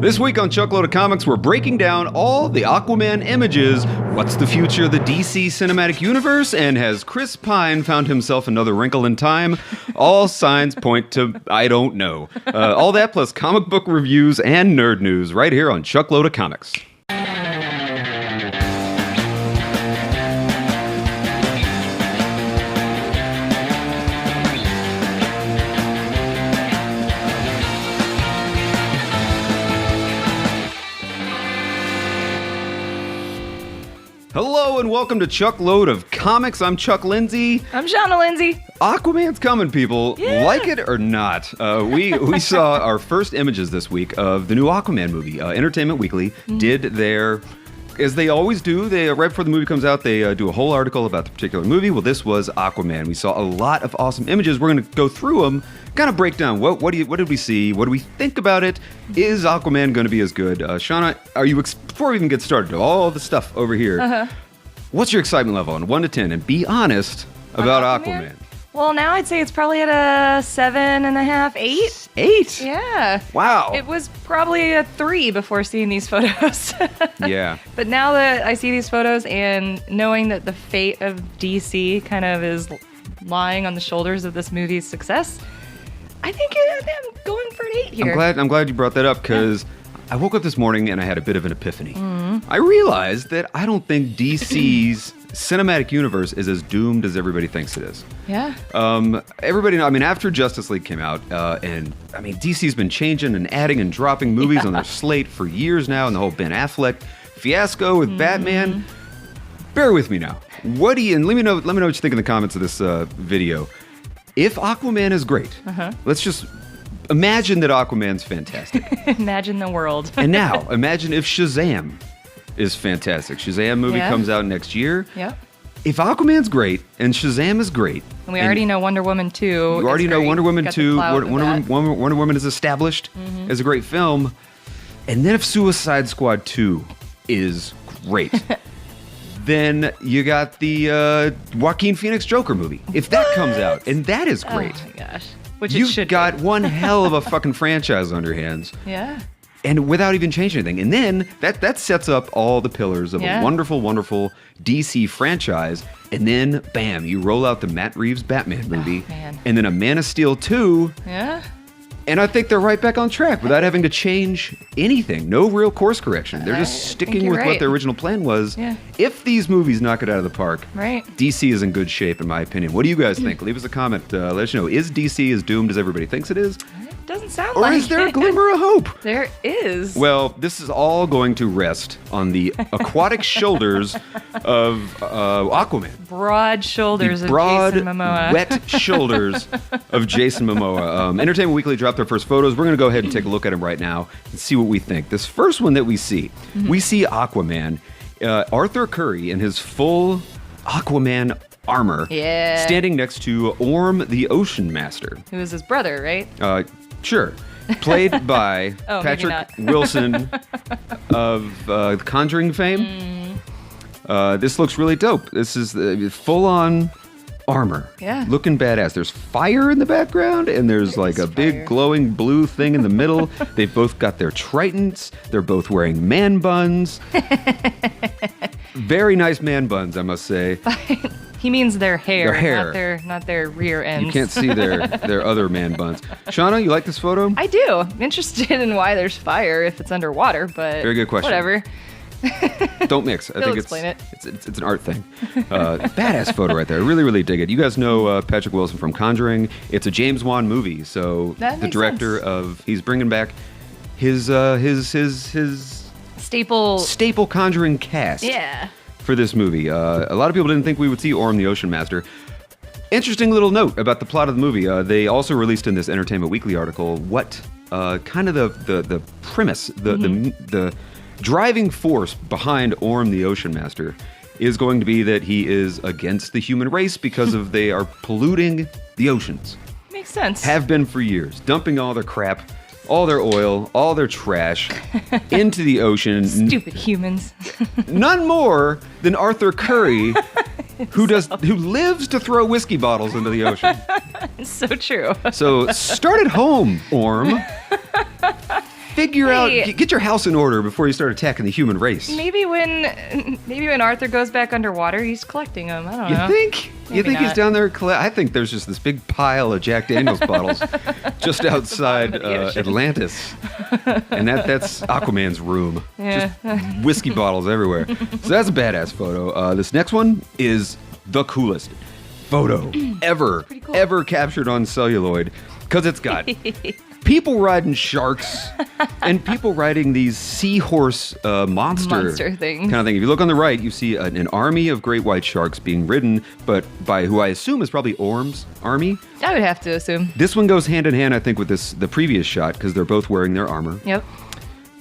This week on Chuckload of Comics, we're breaking down all the Aquaman images. What's the future of the DC cinematic universe? And has Chris Pine found himself another wrinkle in time? All signs point to I don't know. All that plus comic book reviews and nerd news right here on Chuckload of Comics. Hello and welcome to Chuckload of Comics. I'm Chuck Lindsay. I'm Shauna Lindsay. Aquaman's coming, people. Yeah. Like it or not. We saw our first images this week of the new Aquaman movie. Entertainment Weekly did their, as they always do, they right before the movie comes out, they do a whole article about the particular movie. Well, this was Aquaman. We saw a lot of awesome images. We're going to go through them, kind of break down what did we see? What do we think about it? Is Aquaman going to be as good? Shauna, before we even get started, all the stuff over here, what's your excitement level on 1 to 10? And be honest about Aquaman. Well, now I'd say it's probably at a 7.5, 8. 8? Yeah. Wow. It was probably a 3 before seeing these photos. Yeah. But now that I see these photos and knowing that the fate of DC kind of is lying on the shoulders of this movie's success, I think I'm going for an 8 here. I'm glad you brought that up because I woke up this morning and I had a bit of an epiphany. I realized that I don't think DC's cinematic universe is as doomed as everybody thinks it is. Yeah. Everybody, after Justice League came out, DC's been changing and adding and dropping movies on their slate for years now, and the whole Ben Affleck fiasco with Batman. Bear with me now. Let me know what you think in the comments of this video. If Aquaman is great, let's just imagine that Aquaman's fantastic. Imagine the world. And now, imagine if Shazam is fantastic. Shazam movie comes out next year. Yep. If Aquaman's great and Shazam is great, and we already know Wonder Woman 2. You already know Wonder Woman 2. Wonder Woman is established as a great film. And then if Suicide Squad 2 is great, then you got the Joaquin Phoenix Joker movie. If that comes out, and that is great. Oh my gosh. Which You've got one hell of a fucking franchise on your hands. Yeah. And without even changing anything. And then that sets up all the pillars of a wonderful, wonderful DC franchise. And then, bam, you roll out the Matt Reeves Batman movie. Oh, man. And then a Man of Steel 2. Yeah. And I think they're right back on track without having to change anything. No real course correction. They're just sticking with what their original plan was. Yeah. If these movies knock it out of the park, Right. DC is in good shape, in my opinion. What do you guys think? Leave us a comment. Let us know. Is DC as doomed as everybody thinks it is? It doesn't sound Or like is there a it. glimmer of hope? There is. Well, this is all going to rest on the aquatic shoulders of Aquaman. Broad shoulders The of broad, Jason Momoa. wet shoulders of Jason Momoa. Entertainment Weekly dropped their first photos. We're going to go ahead and take a look at them right now and see what we think. This first one that we see Aquaman, Arthur Curry in his full Aquaman armor, standing next to Orm the Ocean Master. Who is his brother, right? Sure. Played by Oh, Patrick maybe not. Wilson of Conjuring fame. This looks really dope. This is full-on armor. Yeah. Looking badass. There's fire in the background, and there's like a big glowing blue thing in the middle. They've both got their tridents. They're both wearing man buns. Very nice man buns, I must say. He means their hair, Their hair. not their rear ends. You can't see their other man buns. Shauna, you like this photo? I do. I'm interested in why there's fire if it's underwater, but Very good question. Whatever. Don't mix. I think explain it. It's an art thing. Badass photo right there. I really, really dig it. You guys know Patrick Wilson from Conjuring. It's a James Wan movie, so That the makes director sense. he's bringing back his staple Conjuring cast. Yeah. For this movie. A lot of people didn't think we would see Orm the Ocean Master. Interesting little note about the plot of the movie. They also released in this Entertainment Weekly article what kind of the premise, the driving force behind Orm the Ocean Master is going to be that he is against the human race because of they are polluting the oceans. Makes sense. Have been for years, dumping all their crap, all their oil, all their trash into the ocean. Stupid humans. None more than Arthur Curry, who lives to throw whiskey bottles into the ocean. It's so true. So start at home, Orm. Figure out, get your house in order before you start attacking the human race. Maybe when Arthur goes back underwater, he's collecting them. I don't know. You think? Maybe You think he's not. down there? I think there's just this big pile of Jack Daniels bottles just outside of the ocean. Atlantis, and that's Aquaman's room. Yeah. Just whiskey bottles everywhere. So that's a badass photo. This next one is the coolest photo ever captured on celluloid, because it's got people riding sharks and people riding these seahorse monster things. kind of thing. If you look on the right, you see an army of great white sharks being ridden, but by who I assume is probably Orm's army. I would have to assume. This one goes hand in hand, I think, with the previous shot, because they're both wearing their armor. Yep.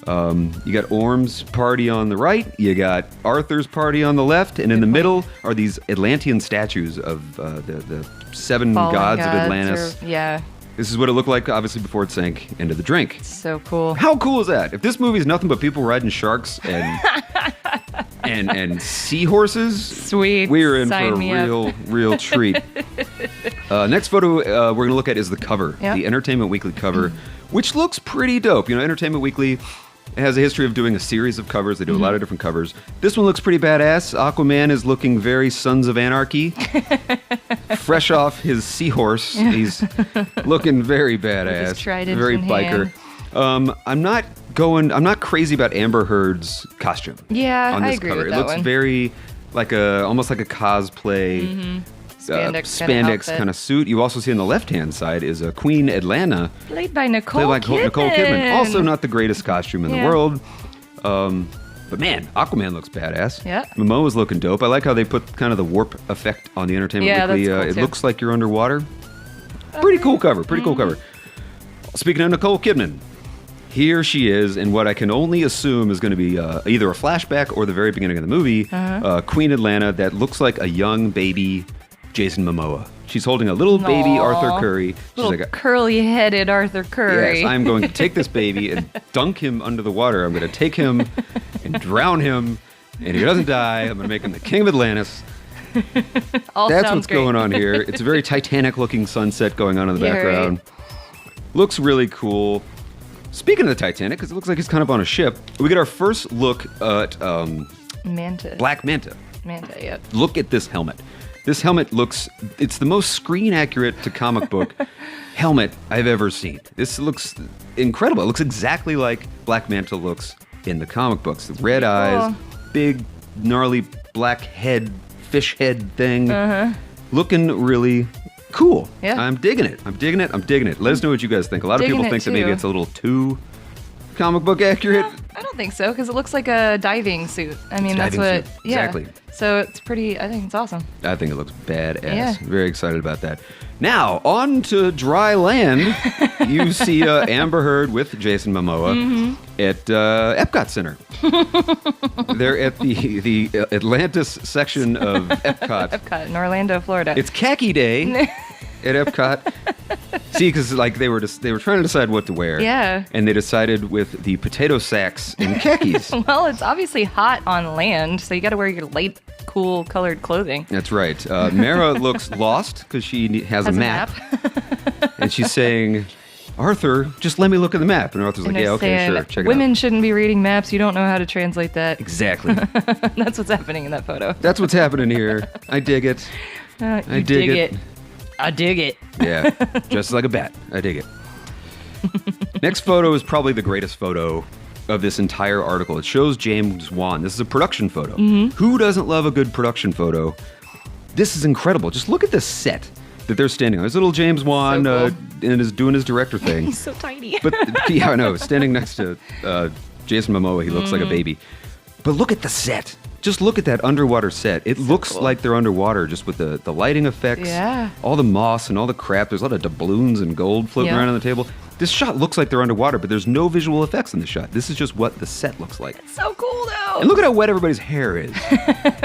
You got Orm's party on the right, you got Arthur's party on the left, and in the middle are these Atlantean statues of the seven Fallen gods of Atlantis. Yeah. This is what it looked like, obviously, before it sank into the drink. So cool. How cool is that? If this movie is nothing but people riding sharks and seahorses, Sweet. we're in Sign for me a up. real treat. Next photo we're going to look at is the cover, Yep. the Entertainment Weekly cover, which looks pretty dope. You know, Entertainment Weekly has a history of doing a series of covers. They do a lot of different covers. This one looks pretty badass. Aquaman is looking very Sons of Anarchy. Fresh off his seahorse. He's looking very badass. his trident very in biker. I'm not crazy about Amber Heard's costume. Yeah, on I this agree cover. with It that looks one. very almost like a cosplay Spandex kind of suit. You also see on the left-hand side is a Queen Atlanta, Played by Nicole played by Nicole Kidman. Also not the greatest costume in the Yeah. world. But man, Aquaman looks badass. Yeah. Momoa's looking dope. I like how they put kind of the warp effect on the Entertainment Yeah, Weekly. that's cool, It too. looks like you're underwater. Pretty cool cover. Pretty cool cover. Speaking of Nicole Kidman, here she is in what I can only assume is going to be either a flashback or the very beginning of the movie. Queen Atlanta that looks like a young baby Jason Momoa. She's holding a little baby Aw. Arthur Curry. She's Little like a, curly-headed Arthur Curry. yes, I'm going to take this baby and dunk him under the water. I'm going to take him and drown him, and if he doesn't die, I'm going to make him the king of Atlantis. All That's sounds what's great. going on here. It's a very Titanic-looking sunset going on in the Yeah, background. Looks really cool. Speaking of the Titanic, because it looks like he's kind of on a ship, we get our first look at Manta. Black Manta. Manta, yep. Look at this helmet. This helmet it's the most screen accurate to comic book helmet I've ever seen. This looks incredible. It looks exactly like Black Manta looks in the comic books. The red eyes, big, gnarly black head, fish head thing. Looking really cool. Yeah. I'm digging it. Let us know what you guys think. A lot of Digging people it think that maybe too. it's a little too comic book accurate. I don't think so, because it looks like a diving suit. I mean, It's a that's diving what. suit, Yeah. exactly. So it's pretty. I think it's awesome. I think it looks badass. Yeah. Very excited about that. Now, on to dry land. You see Amber Heard with Jason Momoa at Epcot Center. They're at the Atlantis section of Epcot. Epcot in Orlando, Florida. It's khaki day at Epcot. See, because like they were trying to decide what to wear. Yeah. And they decided with the potato sacks and khakis. Well, it's obviously hot on land, so you got to wear your light, cool colored clothing. That's right. Mara looks lost because she has a map. And she's saying, Arthur, just let me look at the map. And Arthur's like, And yeah, they're okay, saying, sure, check it women out. shouldn't be reading maps. You don't know how to translate that. Exactly. That's what's happening in that photo. That's what's happening here. I dig it. You dig it. I dig it. Yeah, just like a bat. I dig it. Next photo is probably the greatest photo of this entire article. It shows James Wan. This is a production photo. Who doesn't love a good production photo? This is incredible. Just look at the set that they're standing on. There's little James Wan So cool. and is doing his director thing. He's so tiny. But yeah, I know. Standing next to Jason Momoa, he looks like a baby. But look at the set. Just look at that underwater set. It looks cool. like they're underwater, just with the lighting effects, Yeah. all the moss and all the crap. There's a lot of doubloons and gold floating Yeah. around on the table. This shot looks like they're underwater, but there's no visual effects in the shot. This is just what the set looks like. So cool, though. And look at how wet everybody's hair is.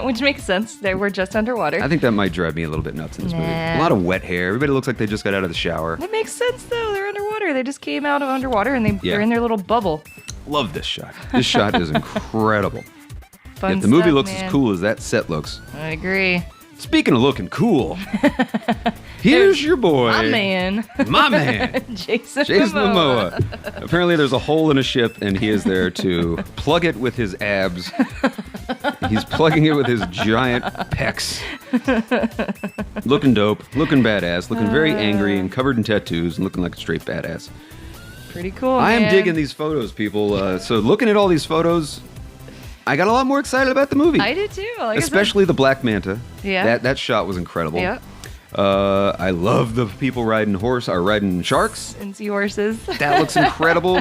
Which makes sense. They were just underwater. I think that might drive me a little bit nuts in this movie. A Nah. lot of wet hair. Everybody looks like they just got out of the shower. That makes sense, though. They're underwater. They just came out of underwater and Yeah. they're in their little bubble. Love this shot. This shot is incredible. Fun If the movie stuff, looks man. as cool as that set looks, I agree. Speaking of looking cool, here's your boy. My man. My man. Jason Momoa. Apparently there's a hole in a ship and he is there to plug it with his abs. He's plugging it with his giant pecs. Looking dope, looking badass, looking very angry and covered in tattoos and looking like a straight badass. Pretty cool, I am man. digging these photos, people. So looking at all these photos, I got a lot more excited about the movie. I did too. Like Especially the Black Manta. Yeah. That shot was incredible. Yeah. I love the people riding sharks. And seahorses. That looks incredible.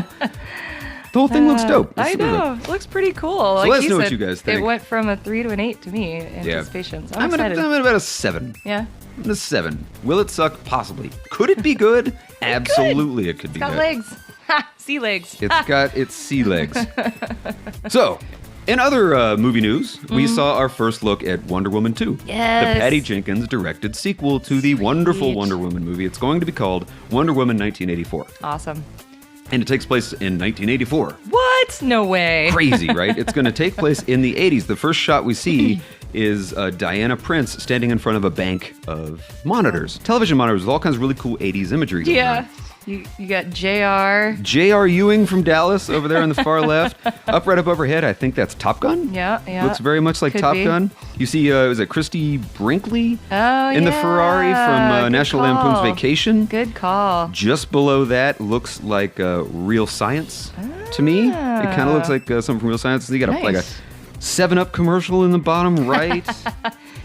The whole thing looks dope. I know. It looks pretty cool. Like let us you know what said, you guys think. It went from a 3 to an 8 to me. Anticipation. So I'm excited. I'm at about a 7. Yeah. I'm at a 7. Will it suck? Possibly. Could it be good? Absolutely, it could be It's got good. legs. Ha! Sea legs. It's got its sea legs. So, in other movie news, we saw our first look at Wonder Woman 2. Yes. The Patty Jenkins directed sequel to the wonderful Wonder Woman movie. It's going to be called Wonder Woman 1984. Awesome. And it takes place in 1984. What? No way. Crazy, right? It's going to take place in the 80s. The first shot we see is Diana Prince standing in front of a bank of monitors, television monitors with all kinds of really cool 80s imagery going Yeah. on. You got JR. J.R. Ewing from Dallas over there on the far left. Right up overhead, I think that's Top Gun. Yeah. Looks very much like Could Top be. Gun. You see, is it Christy Brinkley Oh, in the Ferrari from Good National call. Lampoon's Vacation? Good call. Just below that looks like Real Science to me. It kind of looks like something from Real Science. You got like a Nice. 7-Up commercial in the bottom right.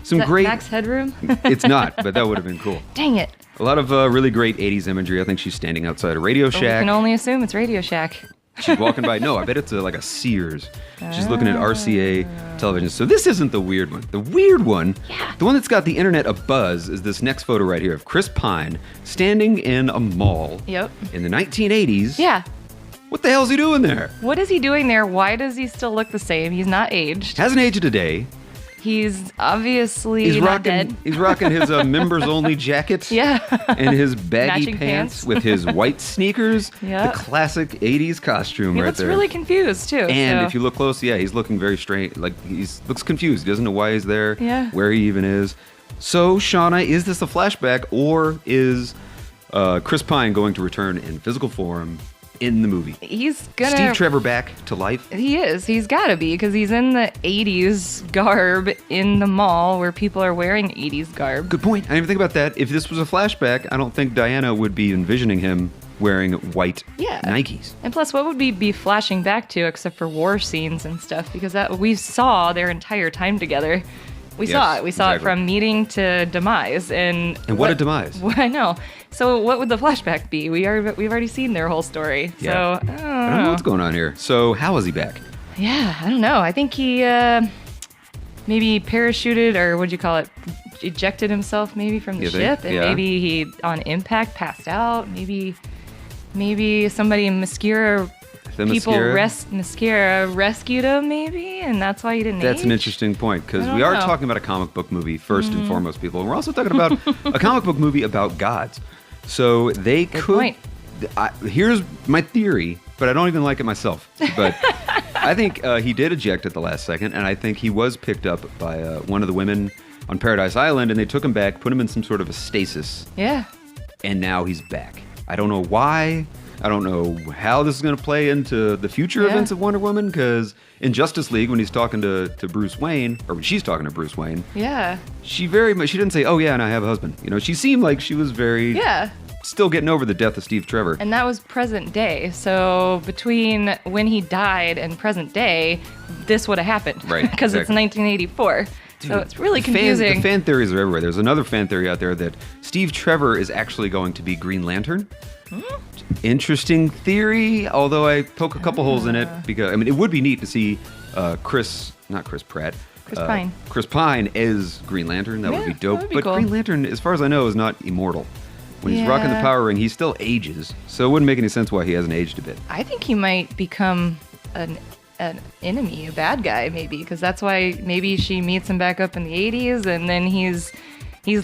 Some Is that great. Max Headroom? It's not, but that would have been cool. Dang it. A lot of really great 80s imagery. I think she's standing outside a Radio But we Shack. can only assume it's Radio Shack. She's walking by. No, I bet it's like a Sears. She's looking at RCA television. So this isn't the weird one. The weird one, the one that's got the internet abuzz, is this next photo right here of Chris Pine standing in a mall Yep. in the 1980s. Yeah. What the hell's he doing there? What is he doing there? Why does he still look the same? He's not aged. Hasn't aged a day. He's obviously He's not rocking. dead. He's rocking his members only jacket. Yeah. And his baggy Matching pants pants. with his white sneakers. Yeah. The classic 80s costume He right looks there. really confused too. And so. if you look close, yeah, he's looking very strange. Like looks confused. He doesn't know why he's there. Yeah. Where he even is. So, Shauna, is this a flashback, or is Chris Pine going to return in physical form in the movie? He's gonna. Steve Trevor back to life? He is. He's got to be because he's in the 80s garb in the mall where people are wearing 80s garb. Good point. I didn't even think about that. If this was a flashback, I don't think Diana would be envisioning him wearing white Nikes. And plus, what would we be flashing back to except for war scenes and stuff? Because that we saw their entire time together. We saw it. We saw exactly. it from meeting to demise. And what a demise. I know. So what would the flashback be? We've already seen their whole story. Yeah. So I I don't don't know know. what's going on here. So, how is he back? Yeah, I don't know. I think he maybe parachuted or what'd you call it? Ejected himself maybe from the You think? ship, and Yeah. maybe he on impact passed out. Maybe somebody in Mascara The people mascara? Mascara rescued him maybe, and that's why he didn't That's age. an interesting point, because I we don't are know. talking about a comic book movie first and foremost, people. And we're also talking about a comic book movie about gods. So they Good could. point. Here's my theory, but I don't even like it myself. But I think he did eject at the last second, and I think he was picked up by one of the women on Paradise Island, and they took him back, put him in some sort of a stasis, Yeah. and now he's back. I don't know why. I don't know how this is going to play into the future events of Wonder Woman, because in Justice League, when he's talking to Bruce Wayne, or when she's talking to Bruce Wayne, Yeah. she didn't say, "Oh yeah, and I have a husband." You know, she seemed like she was very Yeah. still getting over the death of Steve Trevor. And that was present day. So between when he died and present day, this would have happened. Right, Because it's exactly. 1984. So it's really The confusing. fan theories are everywhere. There's another fan theory out there that Steve Trevor is actually going to be Green Lantern. Interesting theory, although I poke a couple holes in it, because it would be neat to see Chris Pratt. Pine. Chris Pine as Green Lantern. That would Yeah, be dope. that would be But cool. Green Lantern, as far as I know, is not immortal. When he's rocking the Yeah. power ring, he still ages. So it wouldn't make any sense why he hasn't aged a bit. I think he might become an enemy, a bad guy, maybe, because that's why maybe she meets him back up in the 80s, and then he's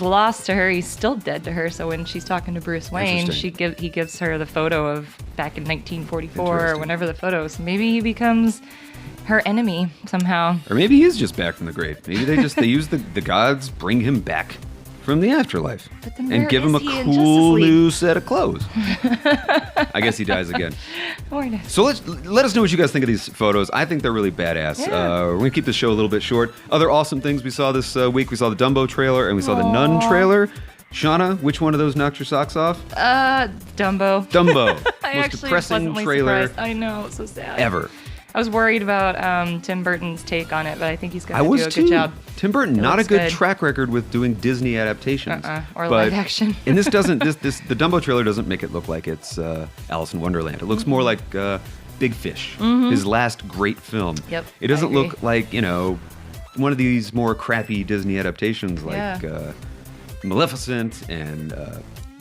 lost to her. He's still dead to her. So when she's talking to Bruce Wayne, Interesting. he gives her the photo of back in 1944 or Interesting. whenever the photo is. Maybe he becomes her enemy somehow. Or maybe he is just back from the grave. Maybe they use the gods bring him back from the afterlife and give him a cool new set of clothes. I guess he dies again. So let us know what you guys think of these photos. I think they're really badass. Yeah. We're going to keep the show a little bit short. Other awesome things we saw this week. We saw the Dumbo trailer and we saw the Nun trailer. Shauna, which one of those knocked your socks off? Dumbo. Dumbo. I Most actually depressing wasn't trailer surprised. I know, it's so sad. ever. I was worried about Tim Burton's take on it, but I think he's going to do a too. good job. Tim Burton, It not a looks good good. track record with doing Disney adaptations. Or But- live action. And this doesn't, the Dumbo trailer doesn't make it look like it's Alice in Wonderland. It looks more like Big Fish, his last great film. Yep, It doesn't I agree. look like, one of these more crappy Disney adaptations like Maleficent and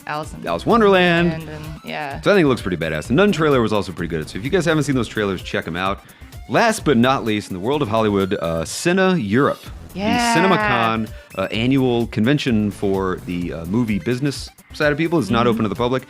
Alice in Wonderland. yeah. So I think it looks pretty badass. The Nun trailer was also pretty good. So if you guys haven't seen those trailers, check them out. Last but not least, in the world of Hollywood, CineEurope. Yeah. The CinemaCon annual convention for the movie business side of people is not open to the public.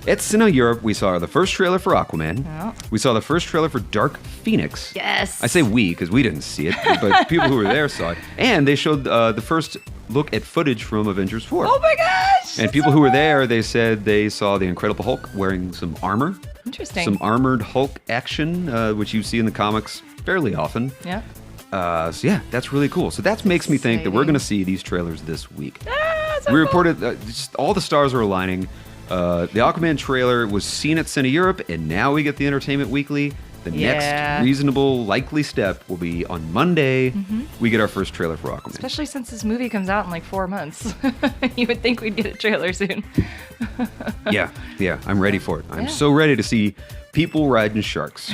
At CineEurope, we saw the first trailer for Aquaman. Oh. We saw the first trailer for Dark Phoenix. Yes. I say we because we didn't see it, but people who were there saw it. And they showed the first look at footage from Avengers 4. Oh my gosh! And that's people so who were cool. there, they said they saw the Incredible Hulk wearing some armor. Interesting. Some armored Hulk action, which you see in the comics fairly often. Yeah. So yeah, that's really cool. So that makes me think that we're exciting. going to see these trailers this week. So We cool. reported just all the stars are aligning. The Aquaman trailer was seen at CineEurope, and now we get the Entertainment Weekly. The Yeah. next reasonable, likely step will be on Monday. We get our first trailer for Aquaman. Especially since this movie comes out in like 4 months. You would think we'd get a trailer soon. Yeah, I'm ready for it. I'm Yeah. so ready to see people riding sharks.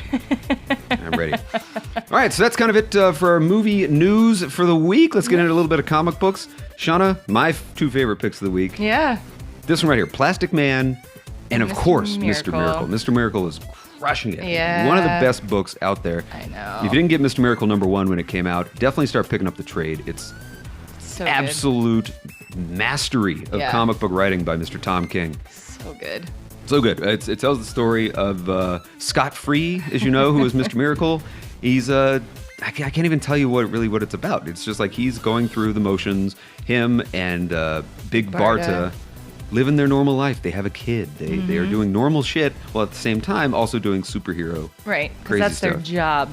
I'm ready. All right, so that's kind of it for our movie news for the week. Let's get into a little bit of comic books. Shauna, my two favorite picks of the week. Yeah. This one right here, Plastic Man, and of Mr. course, Mr. Miracle. Miracle. Mr. Miracle is crushing it. Yeah. One of the best books out there. I know. If you didn't get Mr. Miracle #1 when it came out, definitely start picking up the trade. It's So good. absolute mastery of Yeah. comic book writing by Mr. Tom King. So good. So good. It tells the story of Scott Free, as you know, who is Mr. Miracle. He's I can't even tell you what it's about. It's just like he's going through the motions. Him and Big Barta living their normal life. They have a kid. They are doing normal shit while at the same time also doing superhero. Right. Because Crazy that's their stuff. job.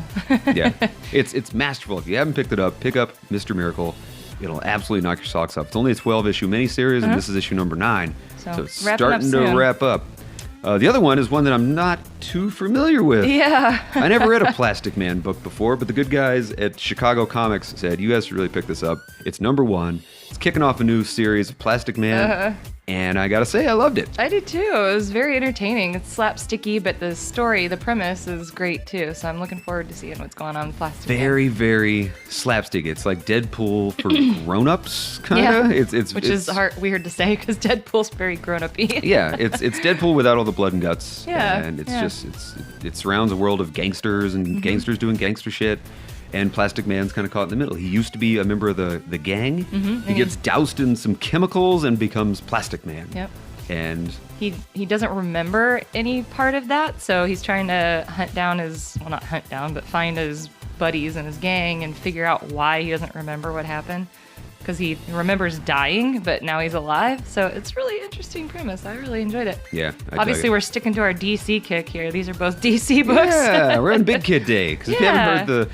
Yeah, it's masterful. If you haven't picked it up, pick up Mr. Miracle. It'll absolutely knock your socks off. It's only a 12-issue miniseries, and this is issue number 9. So it's wrapping up starting to soon. wrap up. The other one is one that I'm not too familiar with. Yeah. I never read a Plastic Man book before, but the good guys at Chicago Comics said, you guys should really pick this up. It's number 1. It's kicking off a new series of Plastic Man, and I gotta say, I loved it. I did too. It was very entertaining. It's slapsticky, but the story, the premise is great too. So I'm looking forward to seeing what's going on with Plastic Man. Very, very slapstick. It's like Deadpool for grown-ups, kind of. Yeah. It's Which is weird to say because Deadpool's very grown-up-y. Yeah, it's Deadpool without all the blood and guts. Yeah, And it's yeah. just it surrounds a world of gangsters and gangsters doing gangster shit. And Plastic Man's kind of caught in the middle. He used to be a member of the gang. He gets doused in some chemicals and becomes Plastic Man. Yep. And He doesn't remember any part of that, so he's trying to hunt down not hunt down, but find his buddies and his gang and figure out why he doesn't remember what happened. Because he remembers dying, but now he's alive. So it's really interesting premise. I really enjoyed it. yeah, I Obviously, dug we're sticking to our DC kick here. These are both DC books. Yeah, we're on Big Kid Day. Because if you haven't heard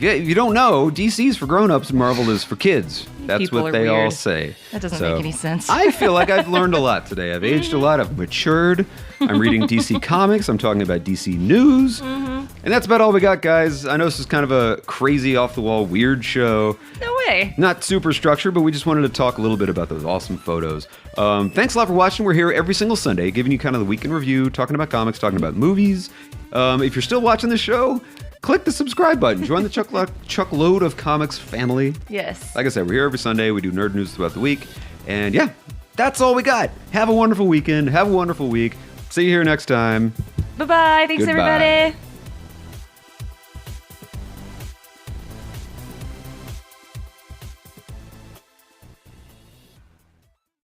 if you don't know, DC's for grown-ups and Marvel is for kids. That's People what are they all weird. say. That doesn't make any sense. I feel like I've learned a lot today. I've aged a lot. I've matured. I'm reading DC Comics. I'm talking about DC News. And that's about all we got, guys. I know this is kind of a crazy, off-the-wall, weird show. No way. Not super structured, but we just wanted to talk a little bit about those awesome photos. Thanks a lot for watching. We're here every single Sunday, giving you kind of the week in review, talking about comics, talking about movies. If you're still watching the show, click the subscribe button. Join the Chuckload of Comics family. Yes. Like I said, we're here every Sunday. We do nerd news throughout the week. And yeah, that's all we got. Have a wonderful weekend. Have a wonderful week. See you here next time. Bye-bye. Thanks, Goodbye. everybody.